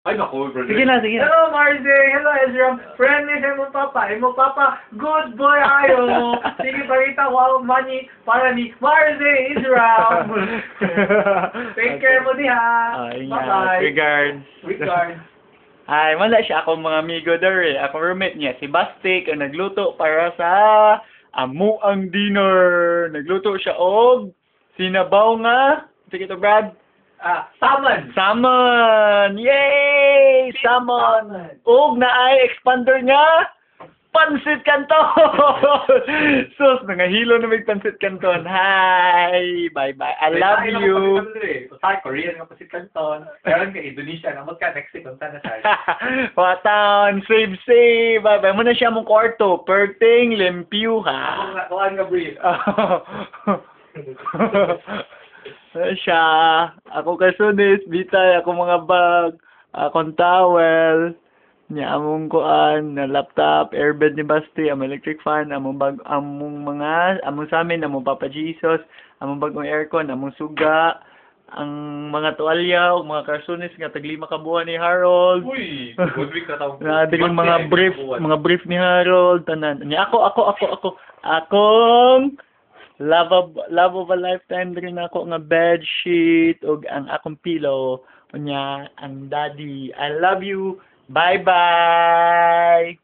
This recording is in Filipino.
Ay, naku, brother. Sige na, sige na. Hello, Marze! Hello, Ezra! Friendly sa mo papa. Imo papa, good boy ayo! Sige, pakita ko money para ni Marze Ezra! Take care mo diha! Bye-bye! Regards. Regards! Ay, wala siya akong mga amigo there eh. Akong roommate niya, si Bastik, ang nagluto para sa amuang dinner. Nagluto siya og sinabaw nga. Sige to, Brad. Salmon! Salmon! Yay! Salmon! Og na ay expander nga pansit canton! Sus, nangahilo na may pansit canton. Hi! Bye-bye. I love you. Sa Korean nga pasit kanton. Meron ka Indonesia na magka Mexico ta na sa. Watan, save. Bye-bye. Muna siya mong kwarto. Perting limpiw ha. Kuhaan nga brief. Siya, ako kasunis, bitay, ako mga bag, akong towel, niya among kuan, na laptop, airbed ni Basti, among electric fan, among bag, among sa amin, among Papa Jesus, among bagong aircon, among suga, ang mga tuwalya, o mga kasunis nga taglima ka buwan ni Harold. Uy, good week na taong. Digang mga brief ni Harold, tanan. Niya akong Love of a lifetime rin ako nga bed sheet ug ang akong pillow unya ang daddy. I love you. Bye bye.